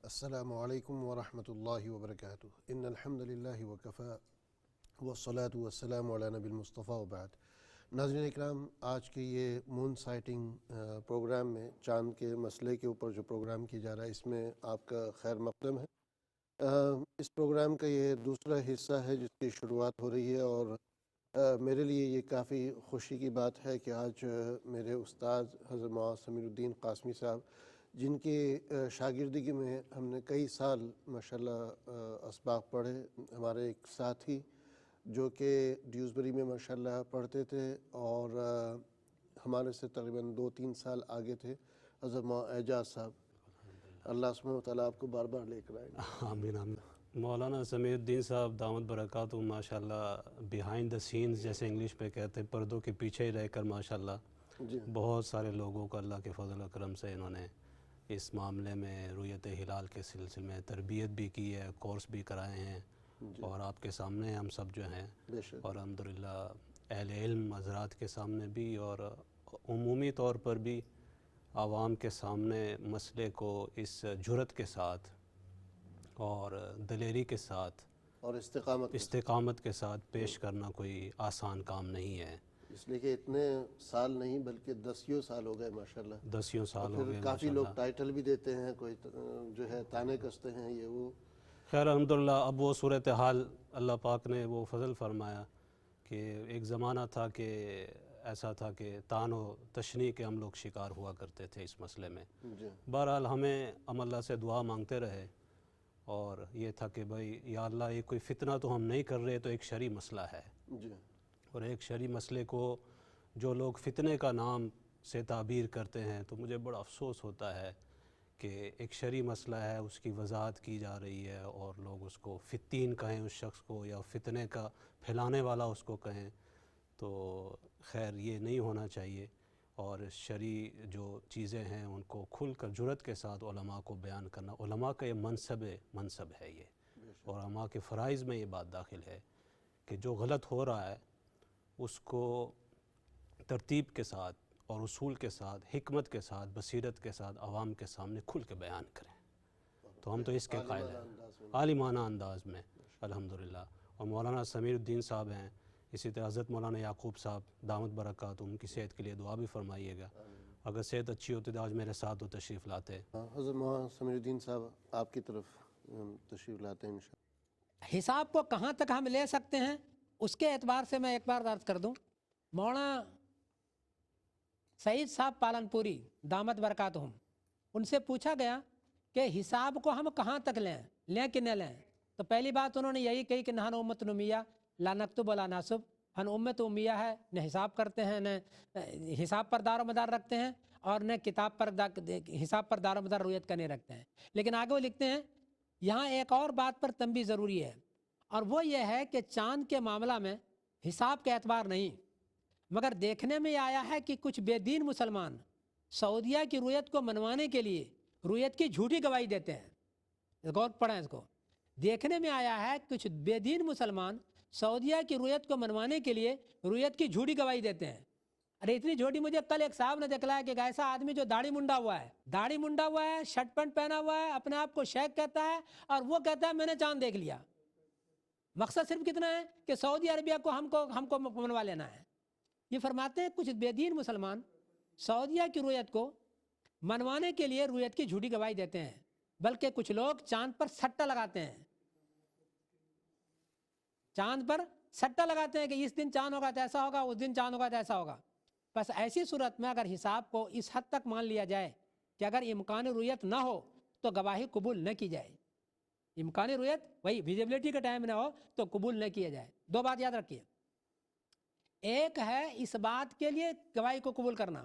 السلام علیکم ورحمۃ اللہ وبرکاتہ ان الحمد للہ وکفا والصلاة والسلام علی نبی المصطفیٰ وبعد۔ ناظرین اکرام، آج کے یہ مون سائٹنگ پروگرام میں چاند کے مسئلے کے اوپر جو پروگرام کیا جا رہا ہے، اس میں آپ کا خیر مقدم ہے۔ اس پروگرام کا یہ دوسرا حصہ ہے جس کی شروعات ہو رہی ہے، اور میرے لیے یہ کافی خوشی کی بات ہے کہ آج میرے استاد حضرت مولانا سمیر الدین قاسمی صاحب، جن کی شاگردگی میں ہم نے کئی سال ماشاءاللہ اسباق پڑھے، ہمارے ایک ساتھی جو کہ ڈیوزبری میں ماشاءاللہ پڑھتے تھے اور ہمارے سے تقریباً 2-3 سال آگے تھے، حضرت مولانا اعجاز صاحب، اللہ سبحانہ وتعالیٰ آپ کو بار بار لے کر آئیں گے۔ آمین آمین۔ مولانا سمیر الدین صاحب دامت برکاتہ ماشاءاللہ بیہائنڈ دا سینز جیسے انگلش میں کہتے ہیں، پردوں کے پیچھے ہی رہ کر ماشاءاللہ جی، بہت سارے لوگوں کو اللہ کے فضل و کرم سے انہوں نے اس معاملے میں رؤیت ہلال کے سلسلے میں تربیت بھی کی ہے، کورس بھی کرائے ہیں، اور آپ کے سامنے ہم سب جو ہیں بے شک، اور الحمدللہ اہل علم حضرات کے سامنے بھی اور عمومی طور پر بھی عوام کے سامنے مسئلے کو اس جرت کے ساتھ اور دلیری کے ساتھ اور استقامت کے ساتھ پیش کرنا کوئی آسان کام نہیں ہے۔ اس لیے کہ اتنے سال نہیں بلکہ 10 سال ہو گئے ماشاءاللہ، 10 سال ہو پھر گئے کافی لوگ ماشاءاللہ۔ ٹائٹل بھی دیتے ہیں، کوئی جو ہے تانے کستے ہیں، یہ وہ۔ خیر الحمدللہ اب وہ صورتحال اللہ پاک نے وہ فضل فرمایا کہ ایک زمانہ تھا کہ ایسا تھا کہ تان و تشنیع کے ہم لوگ شکار ہوا کرتے تھے اس مسئلے میں۔ جی، بہرحال ہم اللہ سے دعا مانگتے رہے، اور یہ تھا کہ بھائی یا اللہ، یہ کوئی فتنہ تو ہم نہیں کر رہے، تو ایک شرعی مسئلہ ہے، جی، اور ایک شرعی مسئلے کو جو لوگ فتنے کا نام سے تعبیر کرتے ہیں، تو مجھے بڑا افسوس ہوتا ہے کہ ایک شرعی مسئلہ ہے، اس کی وضاحت کی جا رہی ہے اور لوگ اس کو فتین کہیں اس شخص کو، یا فتنے کا پھیلانے والا اس کو کہیں، تو خیر یہ نہیں ہونا چاہیے۔ اور شرعی جو چیزیں ہیں ان کو کھل کر جرت کے ساتھ علماء کو بیان کرنا، علماء کا یہ منصب ہے یہ، اور علماء کے فرائض میں یہ بات داخل ہے کہ جو غلط ہو رہا ہے اس کو ترتیب کے ساتھ اور اصول کے ساتھ، حکمت کے ساتھ، بصیرت کے ساتھ عوام کے سامنے کھل کے بیان کریں، تو ہم تو اس کے قائل ہیں عالمانہ انداز میں الحمدللہ۔ اور مولانا سمیر الدین صاحب ہیں، اسی طرح حضرت مولانا یعقوب صاحب دامت برکاتہ، ان کی صحت کے لیے دعا بھی فرمائیے گا، اگر صحت اچھی ہوتی تو آج میرے ساتھ وہ تشریف لاتے۔ حضرت مولانا سمیر الدین صاحب آپ کی طرف تشریف لاتے ہیں انشاءاللہ۔ حساب کو کہاں تک ہم لے سکتے ہیں اس کے اعتبار سے میں ایک بار عرض کر دوں، مولانا سعید صاحب پالن پوری دامت برکاتہم، ان سے پوچھا گیا کہ حساب کو ہم کہاں تک لیں کہ نہ لیں، تو پہلی بات انہوں نے یہی کہی کہ نحن امت امیہ لا نکتب ولا نحسب، ہم امت امیہ ہے، نہ حساب کرتے ہیں، نہ حساب پر دار و مدار رکھتے ہیں، اور نہ کتاب پر حساب پر دار و مدار رویت کرنے رکھتے ہیں۔ لیکن آگے وہ لکھتے ہیں یہاں ایک اور بات پر تنبیہ ضروری ہے، اور وہ یہ ہے کہ چاند کے معاملہ میں حساب کے اعتبار نہیں، مگر دیکھنے میں آیا ہے کہ کچھ بے دین مسلمان سعودیہ کی رویت کو منوانے کے لیے رویت کی جھوٹی گواہی دیتے ہیں۔ غور پڑھیں اس کو، دیکھنے میں آیا ہے کچھ بے دین مسلمان سعودیہ کی رویت کو منوانے کے لیے رویت کی جھوٹی گواہی دیتے ہیں۔ ارے اتنی جھوٹی، مجھے کل ایک صاحب نے دکھلایا کہ ایسا آدمی جو داڑھی منڈا ہوا ہے، شرٹ پینٹ پہنا ہوا ہے، اپنے آپ کو شیخ کہتا ہے، اور وہ کہتا ہے میں نے چاند دیکھ لیا۔ مقصد صرف کتنا ہے کہ سعودی عربیہ کو ہم کو منوا لینا ہے۔ یہ فرماتے ہیں کچھ بے دین مسلمان سعودیہ کی رویت کو منوانے کے لیے رویت کی جھوٹی گواہی دیتے ہیں، بلکہ کچھ لوگ چاند پر سٹا لگاتے ہیں، چاند پر سٹا لگاتے ہیں کہ اس دن چاند ہوگا تو ایسا ہوگا، اس دن چاند ہوگا تو ایسا ہوگا۔ بس ایسی صورت میں اگر حساب کو اس حد تک مان لیا جائے کہ اگر امکان رویت نہ ہو تو گواہی قبول نہ کی جائے، امکان رویت وہی ویزیبلٹی کا ٹائم نہ ہو تو قبول نہ کیا جائے۔ دو بات یاد رکھیے، ایک ہے اس بات کے لیے گواہی کو قبول کرنا،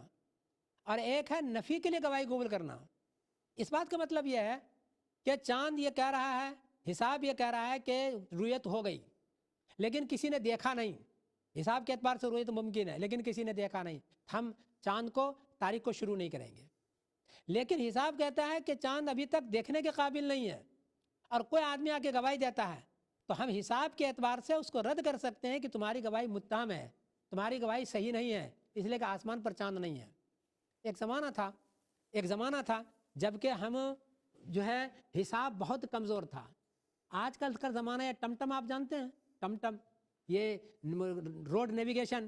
اور ایک ہے نفی کے لیے گواہی قبول کرنا۔ اس بات کا مطلب یہ ہے کہ چاند یہ کہہ رہا ہے، حساب یہ کہہ رہا ہے کہ رویت ہو گئی، لیکن کسی نے دیکھا نہیں۔ حساب کے اعتبار سے رویت ممکن ہے لیکن کسی نے دیکھا نہیں، ہم چاند کو تاریخ کو شروع نہیں کریں گے۔ لیکن حساب کہتا ہے کہ چاند ابھی تک دیکھنے کے قابل نہیں ہے، اور کوئی آدمی آ کے گواہی دیتا ہے تو ہم حساب کے اعتبار سے اس کو رد کر سکتے ہیں کہ تمہاری گواہی متہم ہے، تمہاری گواہی صحیح نہیں ہے، اس لیے کہ آسمان پر چاند نہیں ہے۔ ایک زمانہ تھا جب کہ ہم جو ہے حساب بہت کمزور تھا. آج کل کا زمانہ ہے ٹم ٹم، آپ جانتے ہیں ٹم ٹم، یہ روڈ نیویگیشن.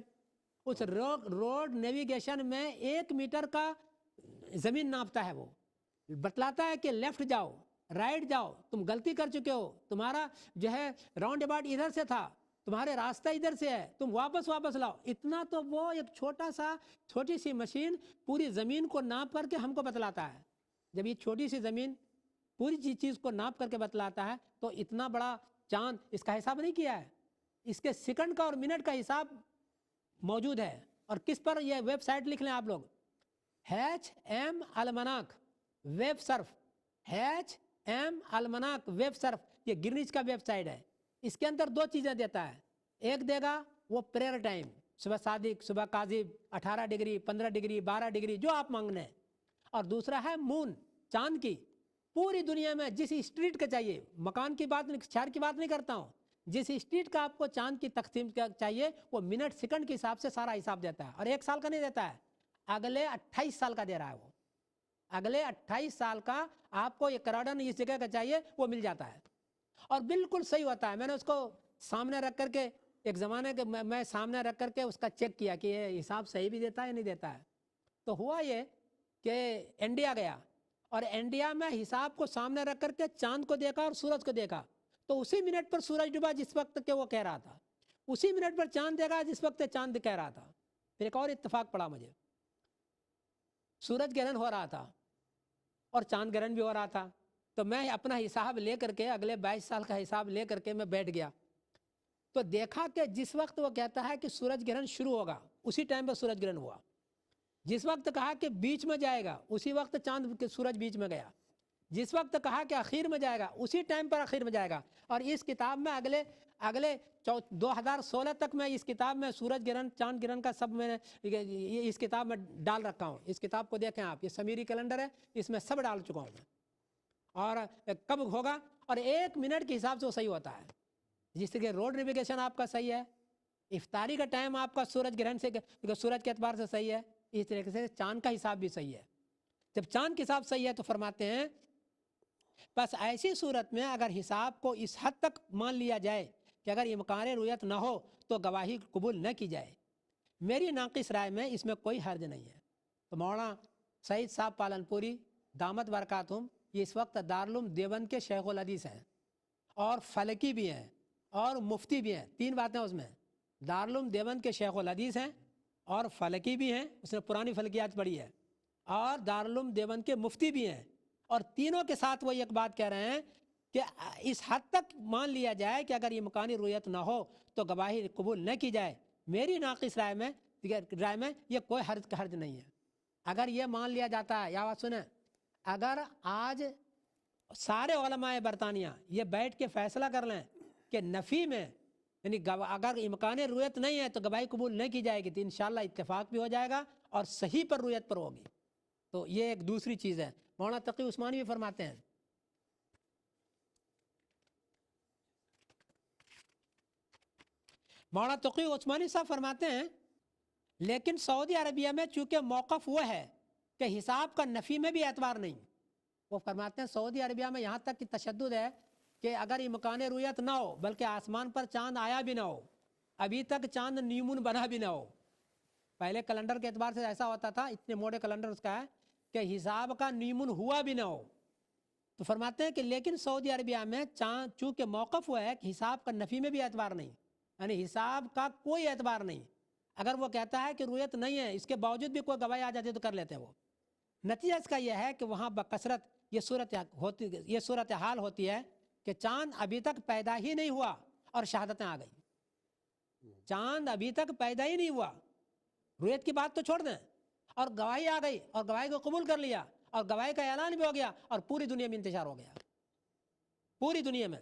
اس روڈ نیویگیشن میں 1 میٹر کا زمین ناپتا ہے. وہ بتلاتا ہے کہ لیفٹ جاؤ، رائٹ جاؤ، تم غلطی کر چکے ہو، تمہارا جو ہے راؤنڈ اباؤٹ ادھر سے تھا، تمہارے راستہ ادھر سے ہے، تم واپس لاؤ. اتنا تو وہ ایک چھوٹی سی مشین پوری زمین کو ناپ کر کے ہم کو بتلاتا ہے. جب یہ چھوٹی سی زمین پوری چیز کو ناپ کر کے بتلاتا ہے تو اتنا بڑا چاند اس کا حساب نہیں کیا ہے. اس کے سیکنڈ کا اور منٹ کا حساب موجود ہے. اور کس پر؟ یہ ویب سائٹ لکھ لیں آپ لوگ، HM المناک ویب سرف، HM المناک ویب سرف. یہ گرینچ کا ویب سائٹ ہے. اس کے اندر 2 چیزیں دیتا ہے. ایک دے گا وہ پریئر ٹائم، صبح صادق، صبح کاذب، 18 ڈگری، 15 ڈگری، 12 ڈگری، جو آپ مانگنے. اور دوسرا ہے مون، چاند کی. پوری دنیا میں جس اسٹریٹ کا چاہیے، مکان کی بات نہیں، شہر کی بات نہیں کرتا ہوں، جس اسٹریٹ کا آپ کو چاند کی تقسیم چاہیے وہ منٹ سیکنڈ کے حساب سے سارا حساب دیتا ہے. اور 1 سال کا نہیں دیتا ہے، اگلے 28 سال کا دے رہا ہے. وہ اگلے 28 سال کا آپ کو یہ کراڈن اس جگہ کا چاہیے وہ مل جاتا ہے. اور بالکل صحیح ہوتا ہے. میں نے اس کو سامنے رکھ کر کے ایک زمانے کے میں سامنے رکھ کر کے اس کا چیک کیا کہ یہ حساب صحیح بھی دیتا ہے یا نہیں دیتا ہے. تو ہوا یہ کہ انڈیا گیا اور انڈیا میں حساب کو سامنے رکھ کر کے چاند کو دیکھا اور سورج کو دیکھا. تو اسی منٹ پر سورج ڈوبا جس وقت کہ وہ کہہ رہا تھا، اسی منٹ پر چاند دیکھا جس وقت چاند کہہ رہا تھا. پھر ایک اور اتفاق پڑا مجھے، سورج گرہن ہو رہا تھا اور چاند گرہن بھی ہو رہا تھا. تو میں اپنا حساب لے کر کے اگلے 22 سال کا حساب لے کر کے میں بیٹھ گیا. تو دیکھا کہ جس وقت وہ کہتا ہے کہ سورج گرہن شروع ہوگا اسی ٹائم پر سورج گرہن ہوا. جس وقت کہا کہ بیچ میں جائے گا اسی وقت چاند سورج بیچ میں گیا. جس وقت کہا کہ آخر میں جائے گا اسی ٹائم پر آخر میں جائے گا. اور اس کتاب میں اگلے 2016 تک میں اس کتاب میں سورج گرہن چاند گرہن کا سب میں نے اس کتاب میں ڈال رکھا ہوں. اس کتاب کو دیکھیں آپ، یہ سمیری کیلنڈر ہے، اس میں سب ڈال چکا ہوں میں. اور کب ہوگا اور 1 منٹ کے حساب سے وہ صحیح ہوتا ہے. جس طرح روڈ نیویگیشن آپ کا صحیح ہے، افطاری کا ٹائم آپ کا سورج گرہن سے سورج کے اعتبار سے صحیح ہے، اس طریقے سے چاند کا حساب بھی صحیح ہے. جب چاند کا حساب صحیح ہے تو فرماتے ہیں بس ایسی صورت میں اگر حساب کو اس حد تک مان لیا جائے کہ اگر امکان رؤیت نہ ہو تو گواہی قبول نہ کی جائے. میری ناقص رائے میں اس میں کوئی حرج نہیں ہے. تو مولانا سعید صاحب پالن پوری دامت برکاتہم یہ اس وقت دارالعلوم دیوبند کے شیخ الحدیث ہیں اور فلکی بھی ہیں اور مفتی بھی ہیں. 3 باتیں اس میں، دارالعلوم دیوبند کے شیخ الحدیث ہیں اور فلکی بھی ہیں، اس نے پرانی فلکیات پڑھی ہے، اور دارالعلوم دیوبند کے مفتی بھی ہیں. اور تینوں کے ساتھ وہ ایک بات کہہ رہے ہیں کہ اس حد تک مان لیا جائے کہ اگر امکانی رؤیت نہ ہو تو گواہی قبول نہ کی جائے. میری ناقص رائے میں یہ کوئی حرج نہیں ہے. اگر یہ مان لیا جاتا ہے، یا بات سنیں، اگر آج سارے علماء برطانیہ یہ بیٹھ کے فیصلہ کر لیں کہ نفی میں یعنی اگر امکان رؤیت نہیں ہے تو گواہی قبول نہیں کی جائے گی، تو انشاءاللہ اتفاق بھی ہو جائے گا اور صحیح پر رؤیت پر ہوگی. تو یہ ایک دوسری چیز ہے. مولانا تقی عثمانی بھی فرماتے ہیں مولانا تقی عثمانی صاحب فرماتے ہیں لیکن سعودی عربیہ میں چونکہ موقف وہ ہے کہ حساب کا نفی میں بھی اعتبار نہیں. وہ فرماتے ہیں سعودی عربیہ میں یہاں تک کہ تشدد ہے کہ اگر امکان رؤیت نہ ہو بلکہ آسمان پر چاند آیا بھی نہ ہو، ابھی تک چاند نیمون بنا بھی نہ ہو. پہلے کیلنڈر کے اعتبار سے ایسا ہوتا تھا، اتنے موٹے کیلنڈر اس کا ہے کہ حساب کا نیمون ہوا بھی نہ ہو. تو فرماتے ہیں کہ لیکن سعودی عربیہ میں چاند چونکہ موقف ہوا ہے کہ حساب کا نفی میں بھی اعتبار نہیں، یعنی حساب کا کوئی اعتبار نہیں. اگر وہ کہتا ہے کہ رؤیت نہیں ہے اس کے باوجود بھی کوئی گواہی آ جاتی تو کر لیتے ہیں وہ. نتیجہ اس کا یہ ہے کہ وہاں بکثرت یہ صورت حال ہوتی ہے کہ چاند ابھی تک پیدا ہی نہیں ہوا اور شہادتیں آ گئی. چاند ابھی تک پیدا ہی نہیں ہوا، رؤیت کی بات تو چھوڑ دیں، اور گواہی آ گئی اور گواہی کو قبول کر لیا اور گواہی کا اعلان بھی ہو گیا اور پوری دنیا میں انتشار ہو گیا. پوری دنیا میں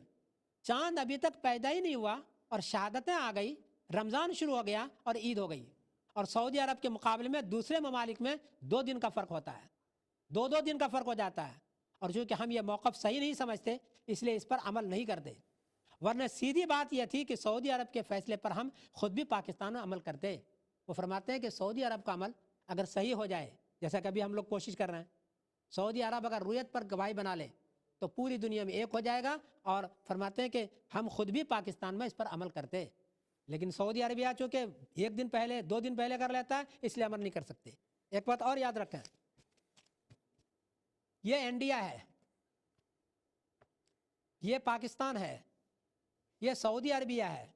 چاند ابھی تک پیدا ہی نہیں ہوا اور شہادتیں آ گئی، رمضان شروع ہو گیا اور عید ہو گئی. اور سعودی عرب کے مقابلے میں دوسرے ممالک میں 2 دن کا فرق ہوتا ہے، 2 دن کا فرق ہو جاتا ہے. اور چونکہ ہم یہ موقف صحیح نہیں سمجھتے اس لیے اس پر عمل نہیں کرتے، ورنہ سیدھی بات یہ تھی کہ سعودی عرب کے فیصلے پر ہم خود بھی پاکستان میں عمل کرتے. وہ فرماتے ہیں کہ سعودی عرب کا عمل اگر صحیح ہو جائے، جیسا کہ ابھی ہم لوگ کوشش کر رہے ہیں، سعودی عرب اگر رؤیت پر گواہی بنا لے تو پوری دنیا میں ایک ہو جائے گا. اور فرماتے ہیں کہ ہم خود بھی پاکستان میں اس پر عمل کرتے, لیکن سعودی عربیہ چونکہ 1 دن پہلے 2 دن پہلے کر لیتا ہے, اس لیے عمل نہیں کر سکتے. ایک بات اور یاد رکھیں, یہ انڈیا ہے, یہ پاکستان ہے, یہ سعودی عربیہ ہے,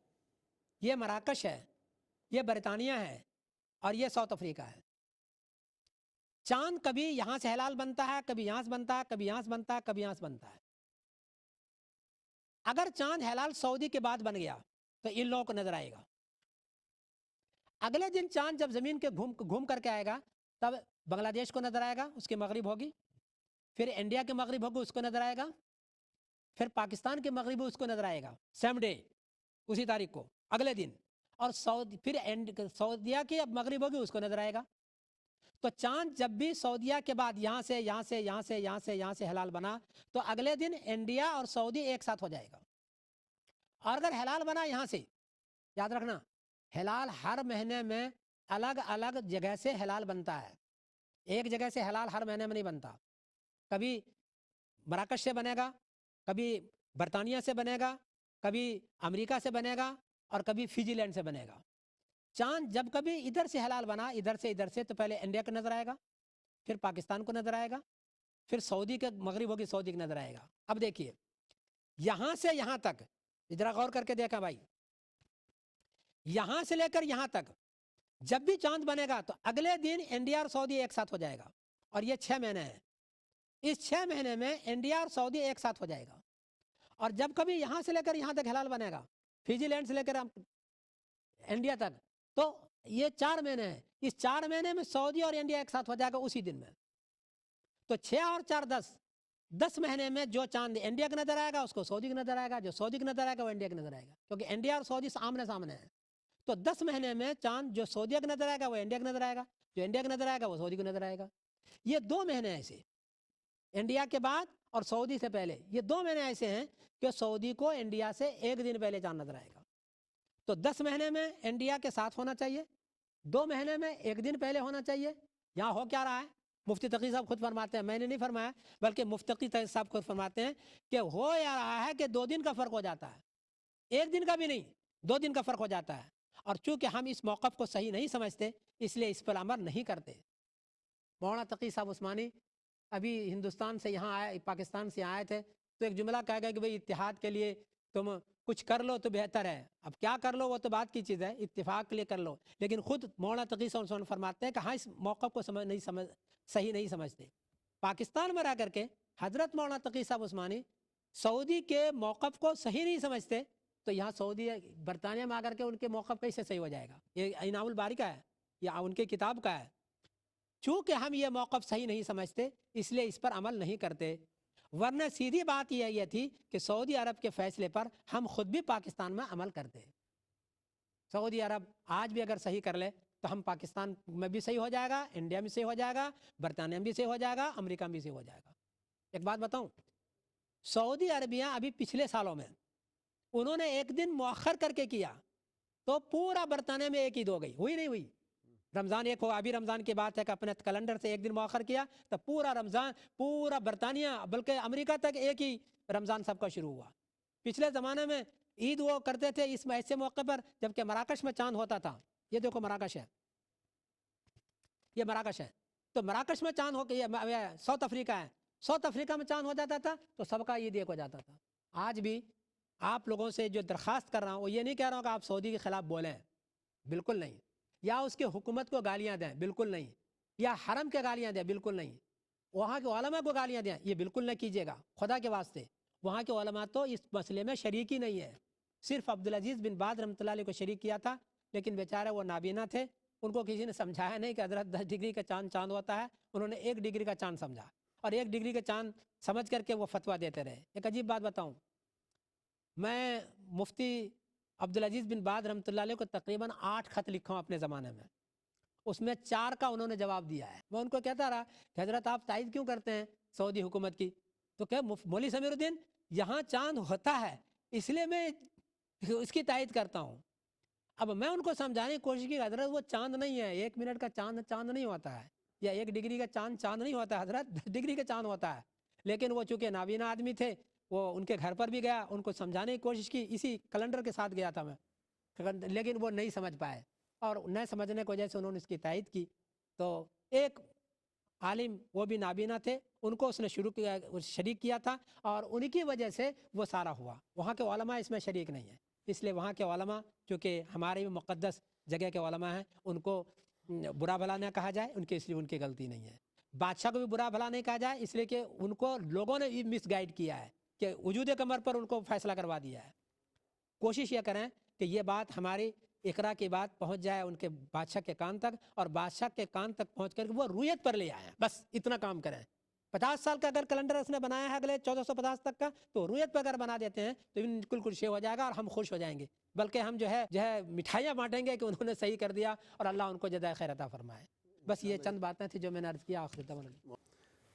یہ مراکش ہے, یہ برطانیہ ہے, اور یہ ساؤتھ افریقہ ہے. چاند کبھی یہاں سے ہلال بنتا ہے, کبھی یہاں سے بنتا ہے, کبھی یہاں سے بنتا ہے, کبھی یہاں سے بنتا ہے. اگر چاند ہلال سعودی کے بعد بن گیا تو ان لوگوں کو نظر آئے گا. اگلے دن چاند جب زمین کے گھوم کر کے آئے گا تب بنگلہ دیش کو نظر آئے گا, اس کی مغرب ہوگی, پھر انڈیا کے مغرب ہوگی, اس کو نظر آئے گا, پھر پاکستان کے مغرب اس کو نظر آئے گا, سیم ڈے, اسی تاریخ کو, اگلے دن. اور پھر سعودیہ کی اب مغرب ہوگی, اس کو نظر آئے گا. تو چاند جب بھی سعودیہ کے بعد یہاں سے یہاں سے یہاں سے یہاں سے یہاں سے ہلال بنا تو اگلے دن انڈیا اور سعودی ایک ساتھ ہو جائے گا. اور اگر ہلال بنا یہاں سے, یاد رکھنا ہلال ہر مہینے میں الگ الگ جگہ سے ہلال بنتا ہے, ایک جگہ سے ہلال ہر مہینے میں نہیں بنتا. کبھی مراکش سے بنے گا, کبھی برطانیہ سے بنے گا, کبھی امریکہ سے بنے گا, اور کبھی فیجی لینڈ سے بنے گا. چاند جب کبھی ادھر سے ہلال بنا, ادھر سے تو پہلے انڈیا کو نظر آئے گا, پھر پاکستان کو نظر آئے گا, پھر سعودی کے مغرب ہوگی, سعودی کو نظر آئے گا. اب دیکھیے یہاں سے یہاں تک, ذرا غور کر کے دیکھا بھائی, یہاں سے لے کر یہاں تک جب بھی چاند بنے گا تو اگلے دن انڈیا اور سعودی ایک ساتھ ہو جائے گا. اور یہ 6 مہینے ہیں, اس 6 مہینے میں انڈیا اور سعودی ایک ساتھ ہو جائے گا. اور جب کبھی یہاں سے لے کر یہاں تک ہلال بنے گا, فیجی لینڈ سے لے کر انڈیا تک, تو یہ 4 مہینے ہیں. اس 4 مہینے میں سعودی اور انڈیا ایک ساتھ ہو جائے گا اسی دن میں. تو 6 اور 4 10 مہینے میں جو چاند انڈیا کا نظر آئے گا اس کو سعودی کا نظر آئے گا, جو سعودی کا نظر آئے گا وہ انڈیا کا نظر آئے گا, کیونکہ انڈیا اور سعودی آمنے سامنے ہیں. تو 10 مہینے میں چاند جو سعودی کا نظر آئے گا وہ انڈیا کا نظر آئے گا, جو انڈیا کا نظر آئے گا وہ سعودی کو نظر آئے گا. یہ 2 مہینے ایسے, انڈیا کے بعد اور سعودی سے پہلے, یہ 2 مہینے ایسے ہیں کہ سعودی کو انڈیا سے 1 دن پہلے چاند نظر آئے گا. تو 10 مہینے میں انڈیا کے ساتھ ہونا چاہیے, 2 مہینے میں 1 دن پہلے ہونا چاہیے. یہاں ہو کیا رہا ہے, مفتی تقی صاحب خود فرماتے ہیں, میں نے نہیں فرمایا بلکہ مفتی تقی صاحب خود فرماتے ہیں کہ ہو یا رہا ہے کہ 2 دن کا فرق ہو جاتا ہے, 1 دن کا بھی نہیں, 2 دن کا فرق ہو جاتا ہے. اور چونکہ ہم اس موقف کو صحیح نہیں سمجھتے اس لیے اس پر عمل نہیں کرتے. مولانا تقی صاحب عثمانی ابھی ہندوستان سے یہاں آئے, پاکستان سے آئے تھے, تو ایک جملہ کہا گیا کہ بھئی اتحاد کے لیے تم کچھ کر لو تو بہتر ہے. اب کیا کر لو وہ تو بات کی چیز ہے, اتفاق کے لیے کر لو. لیکن خود مولانا تقی صاحب عثمانی فرماتے ہیں کہ ہاں اس موقف کو صحیح نہیں سمجھتے. پاکستان میں رہ کر کے حضرت مولانا تقی صاحب عثمانی سعودی کے موقف کو صحیح نہیں سمجھتے, تو یہاں سعودی برطانیہ میں آ کر کے ان کے موقف کیسے صحیح ہو جائے گا؟ یہ انعام الباری کا ہے یا ان کے کتاب کا ہے. چونکہ ہم یہ موقف صحیح نہیں سمجھتے اس لیے اس پر عمل نہیں کرتے, ورنہ سیدھی بات یہ تھی کہ سعودی عرب کے فیصلے پر ہم خود بھی پاکستان میں عمل کرتے. سعودی عرب آج بھی اگر صحیح کر لے تو ہم پاکستان میں بھی صحیح ہو جائے گا, انڈیا میں صحیح ہو جائے گا, برطانیہ میں بھی صحیح ہو جائے گا, امریکہ میں بھی صحیح ہو جائے گا. ایک بات بتاؤں, سعودی عربیہ ابھی پچھلے سالوں میں انہوں نے 1 دن مؤخر کر کے کیا تو پورا برطانیہ میں ایک عید ہو گئی, ہوئی نہیں ہوئی؟ رمضان ایک ہو, ابھی رمضان کی بات ہے کہ اپنے کیلنڈر سے 1 دن مؤخر کیا تو پورا رمضان, پورا برطانیہ بلکہ امریکہ تک ایک ہی رمضان سب کا شروع ہوا. پچھلے زمانے میں عید وہ کرتے تھے اس ایسے موقع پر جبکہ مراکش میں چاند ہوتا تھا. یہ دیکھو مراکش ہے, یہ مراکش ہے, تو مراکش میں چاند ہو کے, یہ ساؤتھ افریقہ ہے, ساؤتھ افریقہ میں چاند ہو جاتا تھا تو سب کا عید ایک ہو جاتا تھا. آج بھی آپ لوگوں سے جو درخواست کر رہا ہوں وہ یہ نہیں کہہ رہا ہوں کہ آپ سعودی کے خلاف بولیں, بالکل نہیں, یا اس کے حکومت کو گالیاں دیں, بالکل نہیں, یا حرم کے گالیاں دیں, بالکل نہیں, وہاں کے علماء کو گالیاں دیں, یہ بالکل نہ کیجیے گا خدا کے واسطے. وہاں کے علماء تو اس مسئلے میں شریک ہی نہیں ہے, صرف عبدالعزیز بن باز رحمۃ اللہ علیہ کو شریک کیا تھا, لیکن بیچارے وہ نابینا تھے, ان کو کسی نے سمجھایا نہیں کہ حضرت 10 ڈگری کا چاند ہوتا ہے, انہوں نے 1 ڈگری کا چاند سمجھا اور 1 ڈگری کا چاند سمجھ کر کے وہ فتویٰ دیتے رہے. ایک عجیب بات بتاؤں, میں مفتی عبدالعزیز بن باز رحمۃ اللہ علیہ کو تقریباً 8 خط لکھا ہوں اپنے زمانے میں, اس میں 4 کا انہوں نے جواب دیا ہے. میں ان کو کہتا رہا کہ حضرت آپ تائید کیوں کرتے ہیں سعودی حکومت کی؟ تو کہ مولوی سمیر الدین یہاں چاند ہوتا ہے اس لیے میں اس کی تائید کرتا ہوں. اب میں ان کو سمجھانے کی کوشش کی, حضرت وہ چاند نہیں ہے, 1 منٹ کا چاند نہیں ہوتا ہے, یا 1 ڈگری کا چاند نہیں ہوتا ہے, حضرت 10 ڈگری کا چاند ہوتا ہے. لیکن وہ چونکہ نابینا آدمی تھے، وہ ان کے گھر پر بھی گیا، ان کو سمجھانے کی کوشش کی، اسی کیلنڈر کے ساتھ گیا تھا میں، لیکن وہ نہیں سمجھ پائے، اور نہ سمجھنے کی وجہ سے انہوں نے اس کی تائید کی۔ تو ایک عالم وہ بھی نابینا تھے، ان کو اس نے شریک کیا تھا، اور ان کی وجہ سے وہ سارا ہوا۔ وہاں کے علماء اس میں شریک نہیں ہیں، اس لیے وہاں کے علماء چونکہ ہماری مقدس جگہ کے علماء ہیں، ان کو برا بھلا نہ کہا جائے، ان کے اس لیے ان کی غلطی نہیں ہے۔ بادشاہ کو بھی برا بھلا نہیں کہا جائے، اس لیے کہ ان کو لوگوں نے مس گائیڈ کیا ہے کہ وجود کمر پر ان کو فیصلہ کروا دیا ہے۔ کوشش یہ کریں کہ یہ بات ہماری اقرا کی بات پہنچ جائے ان کے بادشاہ کے کان تک، اور بادشاہ کے کان تک پہنچ کر وہ رویت پر لے آئیں، بس اتنا کام کریں۔ 50 سال کا اگر کیلنڈر اس نے بنایا ہے اگلے 1450 تک کا، تو رویت پہ اگر بنا دیتے ہیں تو بالکل کچھ ہو جائے گا، اور ہم خوش ہو جائیں گے، بلکہ ہم جو ہے مٹھائیاں بانٹیں گے کہ انہوں نے صحیح کر دیا اور اللہ ان کو جزائے خیر عطا فرمائے۔ بس یہ چند باتیں تھیں جو میں نے عرض کیا۔ آخر تمام۔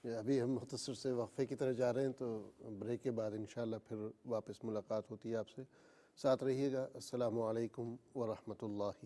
ابھی ہم مختصر سے وقفے کی طرف جا رہے ہیں، تو بریک کے بعد انشاءاللہ پھر واپس ملاقات ہوتی ہے آپ سے، ساتھ رہیے گا۔ السلام علیکم ورحمۃ اللہ